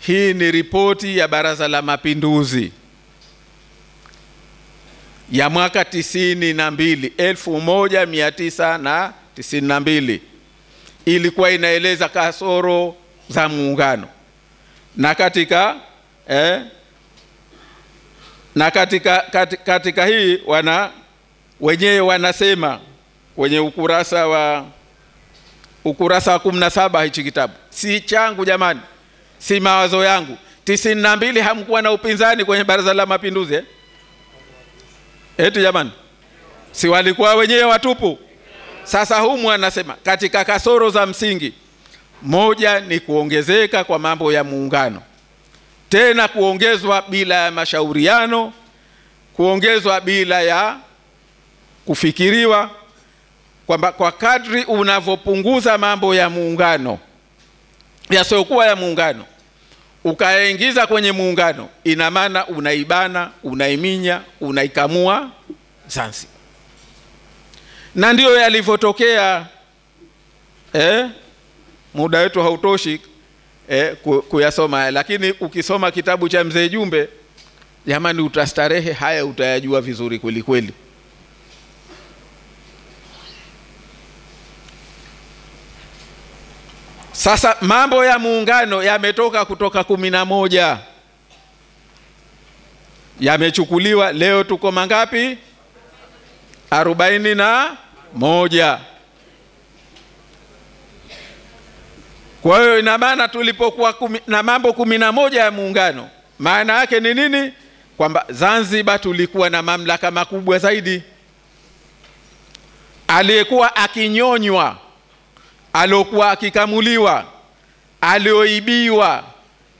hii ni ripoti ya Baraza la Mapinduzi ya mwaka 1992 ilikuwa inaeleza kasoro za muungano, na katika hii wenyewe wanasema kwenye ukurasa wa 17 hichi kitabu si changu jamani, si mawazo yangu. 92 hamkuwa na upinzani kwenye Baraza la Mapinduzi eti jamani, si walikuwa wenyewe watupu? Sasa humu anasema katika kasoro za msingi, moja ni kuongezeka kwa mambo ya muungano, tena kuongezwa bila ya mashauriano, kuongezwa bila ya kufikiriwa, kwamba kwa kadri unavyopunguza mambo ya muungano yasiokuwa ya muungano ukaingiza kwenye muungano, ina maana unaibana, unaiminya, unaikamua Zanzibar. Na ndio yalivyotokea. Muda wetu hautoshi kuyasoma, lakini ukisoma kitabu cha Mzee Jumbe jamani utastarehe, haya utayajua vizuri kweli kweli. Sasa mambo ya muungano yametoka kutoka 11, yamechukuliwa, leo tuko mangapi? 41. Kwa hiyo ina maana tulipokuwa na mambo 11 ya muungano, maana yake ni nini? Kwamba Zanzibar tulikuwa na mamlaka makubwa zaidi. Aliyekuwa akinyonywa, alokuwa akikamuliwa, alioibiwa,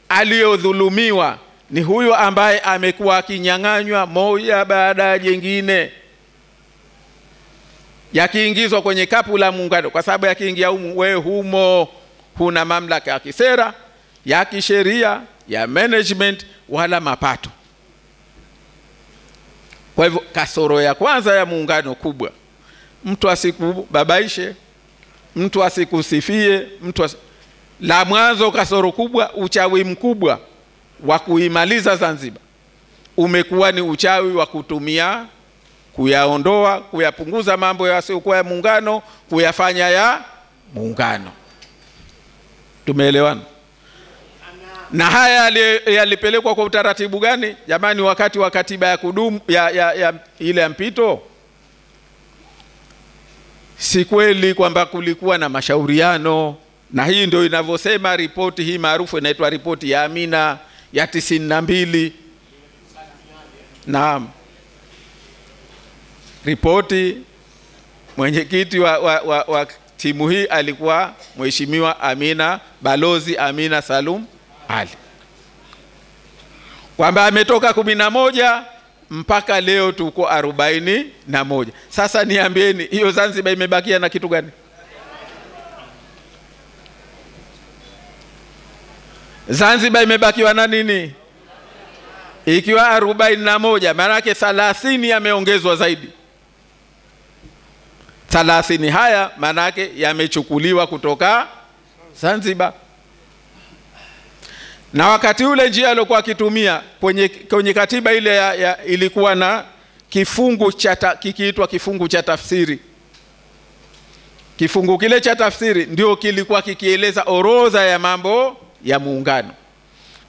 aliodhulumiwa ni huyo ambaye amekuwa akinyang'anywa moja baada ya jingine, yakiingizwa kwenye kapu la muungano. Kwa sababu yakiingia wewe humo huna mamlaka ya kisera, ya kisheria, ya management wala mapato. Kwa hivyo kasoro ya kwanza ya muungano kubwa, mtu asikubabaishe, mtu asikusifie, la mwanzo kasoro kubwa, uchawi mkubwa wa kuimaliza Zanzibar umekuwa ni uchawi wa kutumia, kuyaondoa, kuyapunguza mambo yasiokuwa ya muungano, kuyafanya ya muungano. Tumeelewana? Na haya yalipelekwa kwa utaratibu gani jamani? Wakati wa katiba ya kudumu ile ya mpito, si kweli kwamba kulikuwa na mashauriano. Na hii ndio inavyosema ripoti hii maarufu inaitwa ripoti ya Amina ya 92. Naam, ripoti mwenyekiti wa timu hii alikuwa Mheshimiwa Balozi Amina Salum Ali, kwamba ametoka 11 mpaka leo tuko 41. Sasa niambieni, hiyo Zanzibar imebakia na kitu gani? Zanzibar imebakiwa na nini? Ikiwa 41, maana yake 30 yameongezwa zaidi. 30 haya maana yake yamechukuliwa kutoka Zanzibar. Na wakati ule njia alikuwa akitumia kwenye katiba ile ilikuwa na kifungu kikiitwa kifungu cha tafsiri. Kifungu kile cha tafsiri ndio kilikuwa kikieleza orodha ya mambo ya muungano.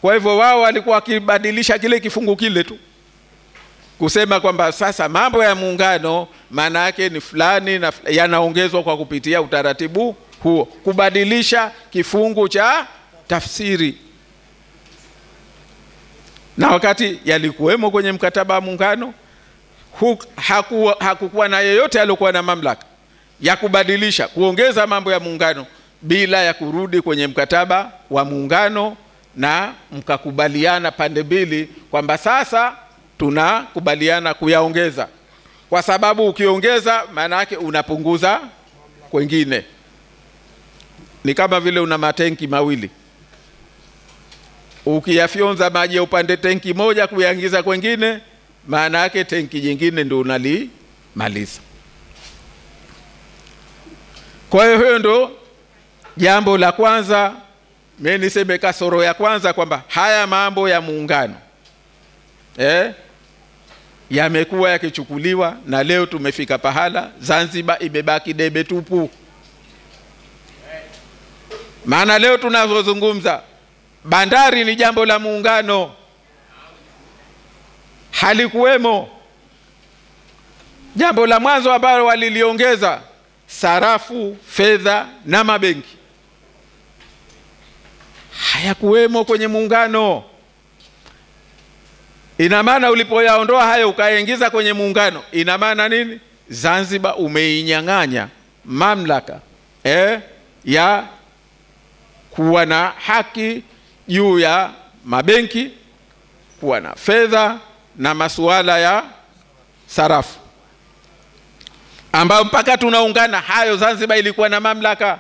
Kwa hivyo wao walikuwa wakibadilisha kile kifungu kile tu, kusema kwamba sasa mambo ya muungano maana yake ni fulani na yanaongezwa kwa kupitia utaratibu huo, kubadilisha kifungu cha tafsiri. Na wakati yalikuwemo kwenye mkataba wa muungano, hakukuwa na yeyote aliyokuwa na mamlaka ya kubadilisha, kuongeza mambo ya muungano bila ya kurudi kwenye mkataba wa muungano na mkakubaliana pande mbili kwamba sasa tunakubaliana kuyaongeza. Kwa sababu ukiongeza maana yake unapunguza kwingine. Ni kama vile una matenki mawili, ukiyafyonza maji ya upande tenki moja kuyaingiza kwingine, maana yake tenki jingine ndio unalimaliza. Kwa hiyo ndo jambo la kwanza mimi niseme kasoro ya kwanza kwamba haya mambo ya muungano yamekuwa yakichukuliwa, na leo tumefika pahala Zanzibar imebaki debe tupu. Maana leo tunazozungumza bandari ni jambo la muungano, halikuwemo. Jambo la mwanzo ambalo waliliongeza sarafu, fedha na mabenki, hayakuwemo kwenye muungano. Ina maana ulipoyaondoa hayo ukaingiza kwenye muungano, ina maana nini? Zanzibar umeinyang'anya mamlaka ya kuwa na haki juu ya mabenki, kuwa na fedha na masuala ya sarafu, ambao mpaka tunaungana hayo Zanzibar ilikuwa na mamlaka.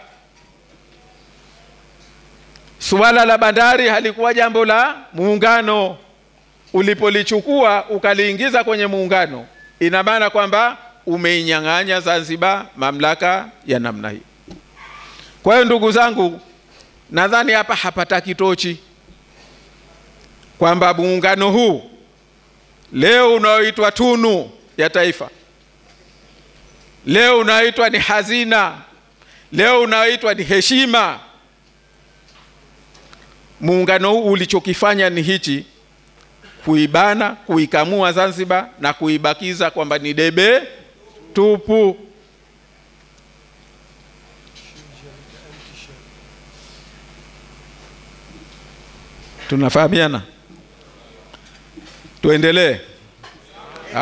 Suala la bandari halikuwa jambo la muungano. Ulipolichukua ukaliingiza kwenye muungano, ina maana kwamba umeinyang'anya Zanzibar mamlaka ya namna hii. Kwa hiyo ndugu zangu, nadhani hapa hapataki tochi kwamba muungano huu leo unaoitwa tunu ya taifa, leo unaoitwa ni hazina, leo unaoitwa ni heshima, muungano huu ulichokifanya ni hichi: kuibana, kuikamua Zanzibar na kuibakiza kwamba ni debe tupu. Tunafahamiana? Tuendelee?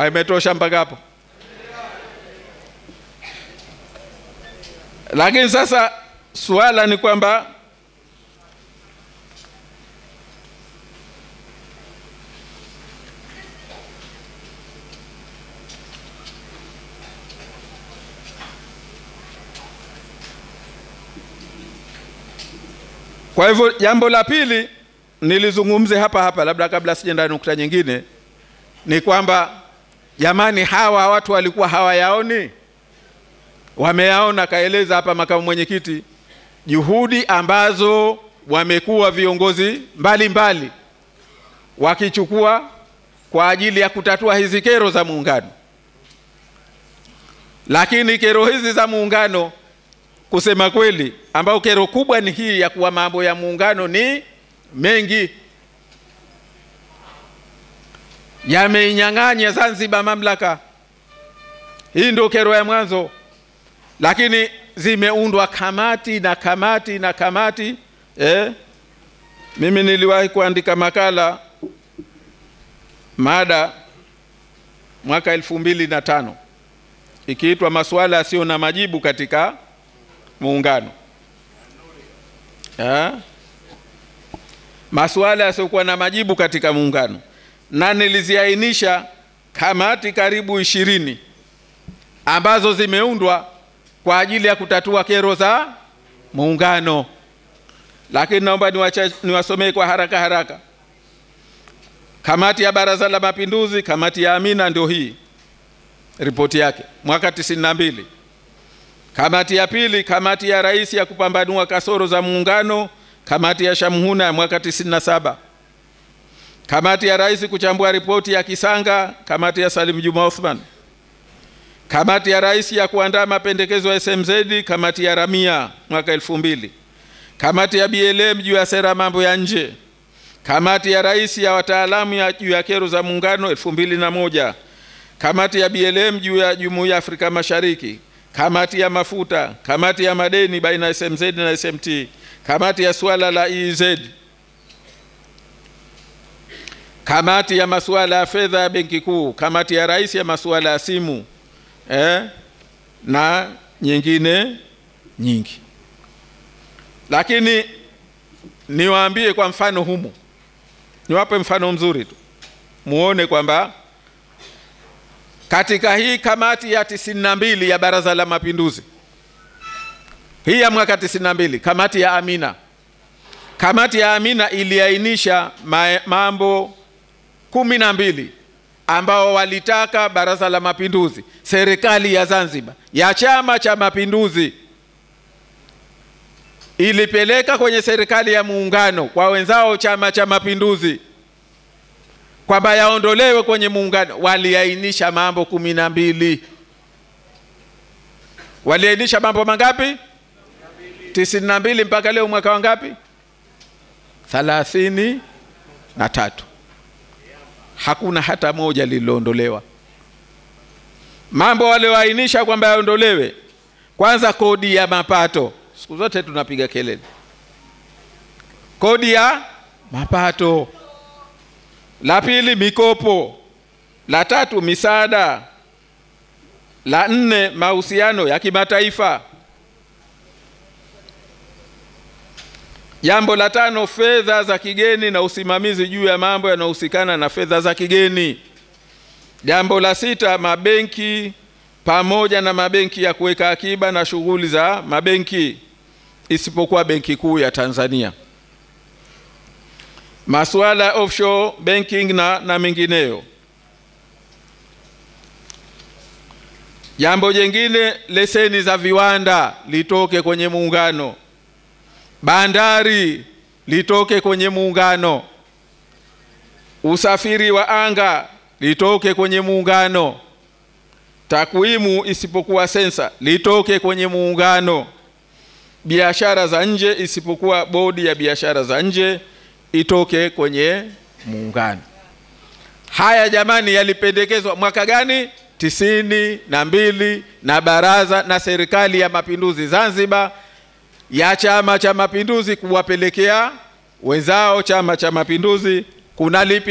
Imetosha mpaka hapo? Lakini sasa suala ni kwamba kwa hivyo jambo la pili nilizungumze hapa labda kabla sijaenda nukta nyingine, ni kwamba jamani, hawa watu walikuwa hawayaoni, wameyaona. Kaeleza hapa makamu mwenyekiti juhudi ambazo wamekuwa viongozi mbalimbali wakichukua kwa ajili ya kutatua hizi kero za muungano. Lakini kero hizi za muungano, kusema kweli, ambao kero kubwa ni hii ya kuwa mambo ya muungano ni mengi, yameinyang'anya Zanzibar mamlaka. Hii ndio kero ya mwanzo. Lakini zimeundwa kamati na kamati na kamati. Mimi niliwahi kuandika makala mada mwaka 2005 ikiitwa masuala yasiyo na majibu katika muungano. Masuala yasiokuwa na majibu katika muungano, na niliziainisha kamati karibu 20 ambazo zimeundwa kwa ajili ya kutatua kero za muungano. Lakini naomba niwasomee kwa haraka. Kamati ya Baraza la Mapinduzi, kamati ya Amina, ndio hii ripoti yake mwaka 92. Kamati ya pili, kamati ya rais ya kupambanua kasoro za muungano, kamati ya Shamhuna ya mwaka 97. Kamati ya rais kuchambua ripoti ya Kisanga, kamati ya Salim Juma Othman. Kamati ya rais ya kuandaa mapendekezo ya SMZ, kamati ya Ramia mwaka 2000. Kamati ya BLM juu ya sera mambo ya nje, kamati ya rais ya wataalamu juu ya kero za muungano 2001. Kamati ya BLM juu ya Jumuiya ya Afrika Mashariki, kamati ya mafuta, kamati ya madeni baina ya SMZ na SMT, kamati ya suala la EZ, kamati ya masuala ya fedha ya benki kuu, kamati ya rais ya masuala ya simu, na nyingine nyingi. Lakini niwaambie kwa mfano humu, niwape mfano mzuri tu muone kwamba katika hii kamati ya 92 ya Baraza la Mapinduzi, hii ya mwaka 92, kamati ya Amina. Kamati ya Amina iliainisha mambo 12 ambao walitaka Baraza la Mapinduzi, serikali ya Zanzibar ya Chama cha Mapinduzi ilipeleka kwenye serikali ya muungano kwa wenzao Chama cha Mapinduzi kwamba yaondolewe kwenye muungano. Waliainisha mambo 12. Waliainisha mambo mangapi? 92 mpaka leo mwaka wangapi? 33. Hakuna hata moja lililoondolewa. Mambo walioainisha kwamba yaondolewe, kwanza kodi ya mapato. Siku zote tunapiga kelele kodi ya mapato. La pili mikopo. La tatu misaada. La 4 mahusiano ya kimataifa. Jambo la 5 fedha za kigeni na usimamizi juu ya mambo yanayohusikana na fedha za kigeni. Jambo la 6 mabenki pamoja na mabenki ya kuweka akiba na shughuli za mabenki isipokuwa Benki Kuu ya Tanzania. Masuala offshore banking na mengineyo. Jambo jingine, leseni za viwanda litoke kwenye muungano. Bandari litoke kwenye muungano. Usafiri wa anga litoke kwenye muungano. Takwimu isipokuwa sensa litoke kwenye muungano. Biashara za nje isipokuwa bodi ya biashara za nje itoke kwenye muungano. Haya jamani yalipendekezwa mwaka gani? 92 na baraza na serikali ya Mapinduzi Zanzibar ya Chama cha Mapinduzi kuwapelekea wenzao Chama cha Mapinduzi. Kuna lipi